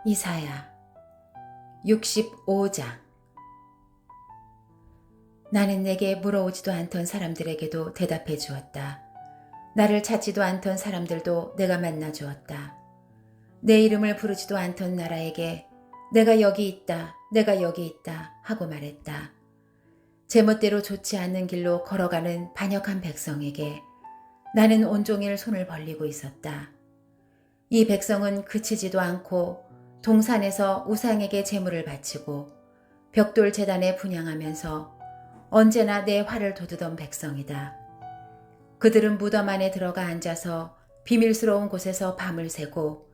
이사야 65장. 나는 내게 물어오지도 않던 사람들에게도 대답해 주었다. 나를 찾지도 않던 사람들도 내가 만나 주었다. 내 이름을 부르지도 않던 나라에게 내가 여기 있다, 내가 여기 있다 하고 말했다. 제멋대로 좋지 않는 길로 걸어가는 반역한 백성에게 나는 온종일 손을 벌리고 있었다. 이 백성은 그치지도 않고 동산에서 우상에게 제물을 바치고 벽돌 제단에 분향하면서 언제나 내 화를 돋우던 백성이다. 그들은 무덤 안에 들어가 앉아서 비밀스러운 곳에서 밤을 새고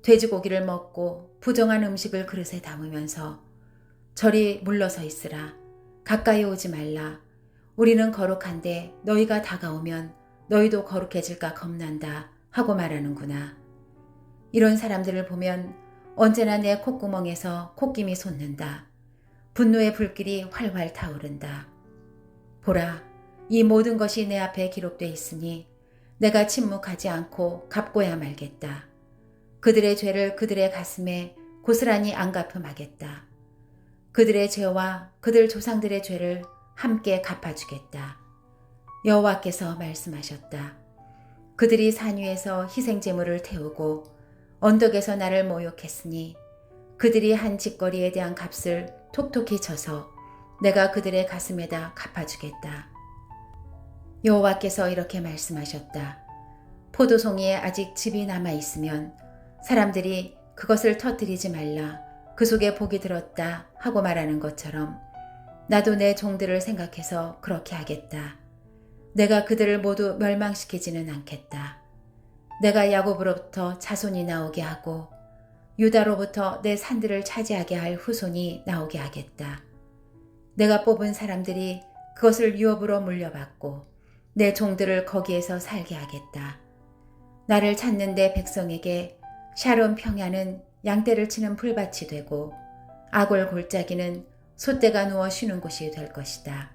돼지고기를 먹고 부정한 음식을 그릇에 담으면서 저리 물러서 있으라. 가까이 오지 말라. 우리는 거룩한데 너희가 다가오면 너희도 거룩해질까 겁난다 하고 말하는구나. 이런 사람들을 보면 언제나 내 콧구멍에서 콧김이 솟는다. 분노의 불길이 활활 타오른다. 보라, 이 모든 것이 내 앞에 기록돼 있으니 내가 침묵하지 않고 갚고야 말겠다. 그들의 죄를 그들의 가슴에 고스란히 안갚음하겠다. 그들의 죄와 그들 조상들의 죄를 함께 갚아주겠다. 여호와께서 말씀하셨다. 그들이 산 위에서 희생제물을 태우고 언덕에서 나를 모욕했으니 그들이 한 짓거리에 대한 값을 톡톡히 쳐서 내가 그들의 가슴에다 갚아주겠다. 여호와께서 이렇게 말씀하셨다. 포도송이에 아직 즙이 남아있으면 사람들이 그것을 터뜨리지 말라, 그 속에 복이 들었다 하고 말하는 것처럼 나도 내 종들을 생각해서 그렇게 하겠다. 내가 그들을 모두 멸망시키지는 않겠다. 내가 야곱으로부터 자손이 나오게 하고 유다로부터 내 산들을 차지하게 할 후손이 나오게 하겠다. 내가 뽑은 사람들이 그것을 유업으로 물려받고 내 종들을 거기에서 살게 하겠다. 나를 찾는 내 백성에게 샤론 평야는 양떼를 치는 풀밭이 되고 아골 골짜기는 솥대가 누워 쉬는 곳이 될 것이다.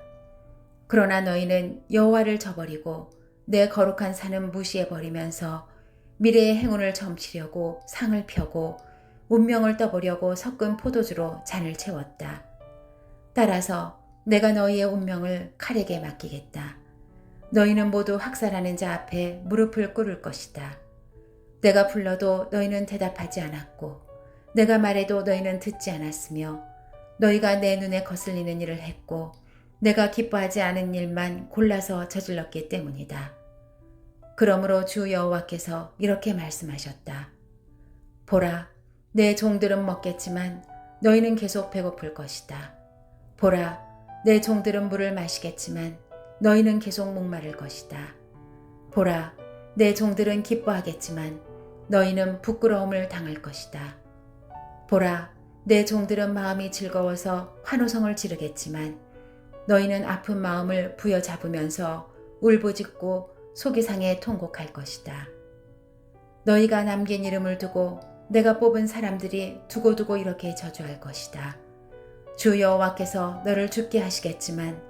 그러나 너희는 여호와를 저버리고 내 거룩한 산은 무시해버리면서 미래의 행운을 점치려고 상을 펴고 운명을 떠보려고 섞은 포도주로 잔을 채웠다. 따라서 내가 너희의 운명을 칼에게 맡기겠다. 너희는 모두 학살하는 자 앞에 무릎을 꿇을 것이다. 내가 불러도 너희는 대답하지 않았고 내가 말해도 너희는 듣지 않았으며 너희가 내 눈에 거슬리는 일을 했고 내가 기뻐하지 않은 일만 골라서 저질렀기 때문이다. 그러므로 주 여호와께서 이렇게 말씀하셨다. 보라, 내 종들은 먹겠지만 너희는 계속 배고플 것이다. 보라, 내 종들은 물을 마시겠지만 너희는 계속 목마를 것이다. 보라, 내 종들은 기뻐하겠지만 너희는 부끄러움을 당할 것이다. 보라, 내 종들은 마음이 즐거워서 환호성을 지르겠지만 너희는 아픈 마음을 부여잡으면서 울부짖고 속이 상해 통곡할 것이다. 너희가 남긴 이름을 두고 내가 뽑은 사람들이 두고두고 이렇게 저주할 것이다. 주 여호와께서 너를 죽게 하시겠지만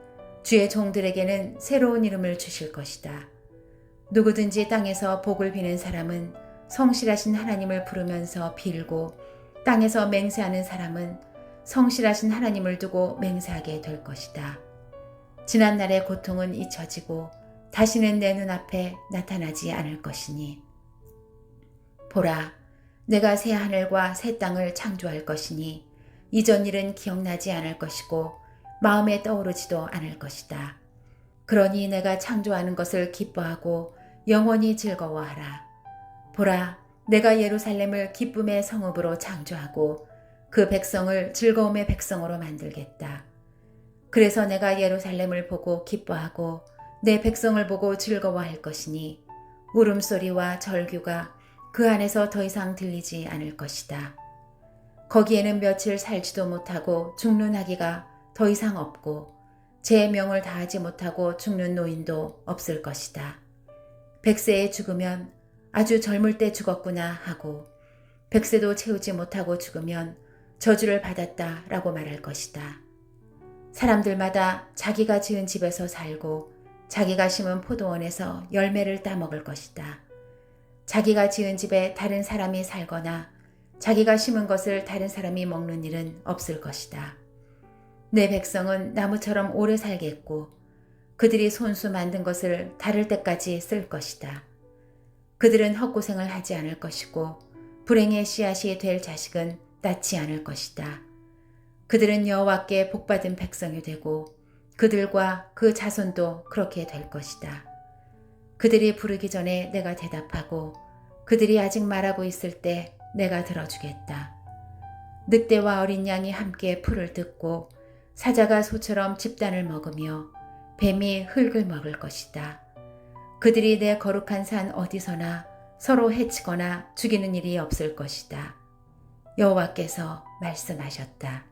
주의 종들에게는 새로운 이름을 주실 것이다. 누구든지 땅에서 복을 비는 사람은 성실하신 하나님을 부르면서 빌고 땅에서 맹세하는 사람은 성실하신 하나님을 두고 맹세하게 될 것이다. 지난날의 고통은 잊혀지고 다시는 내 눈앞에 나타나지 않을 것이니 보라, 내가 새 하늘과 새 땅을 창조할 것이니 이전 일은 기억나지 않을 것이고 마음에 떠오르지도 않을 것이다. 그러니 내가 창조하는 것을 기뻐하고 영원히 즐거워하라. 보라, 내가 예루살렘을 기쁨의 성읍으로 창조하고 그 백성을 즐거움의 백성으로 만들겠다. 그래서 내가 예루살렘을 보고 기뻐하고 내 백성을 보고 즐거워할 것이니 울음소리와 절규가 그 안에서 더 이상 들리지 않을 것이다. 거기에는 며칠 살지도 못하고 죽는 아기가 더 이상 없고 제 명을 다하지 못하고 죽는 노인도 없을 것이다. 100세에 죽으면 아주 젊을 때 죽었구나 하고 100세도 채우지 못하고 죽으면 저주를 받았다 라고 말할 것이다. 사람들마다 자기가 지은 집에서 살고 자기가 심은 포도원에서 열매를 따먹을 것이다. 자기가 지은 집에 다른 사람이 살거나 자기가 심은 것을 다른 사람이 먹는 일은 없을 것이다. 내 백성은 나무처럼 오래 살겠고 그들이 손수 만든 것을 다를 때까지 쓸 것이다. 그들은 헛고생을 하지 않을 것이고 불행의 씨앗이 될 자식은 낳지 않을 것이다. 그들은 여호와께 복받은 백성이 되고 그들과 그 자손도 그렇게 될 것이다. 그들이 부르기 전에 내가 대답하고 그들이 아직 말하고 있을 때 내가 들어주겠다. 늑대와 어린 양이 함께 풀을 뜯고 사자가 소처럼 집단을 먹으며 뱀이 흙을 먹을 것이다. 그들이 내 거룩한 산 어디서나 서로 해치거나 죽이는 일이 없을 것이다. 여호와께서 말씀하셨다.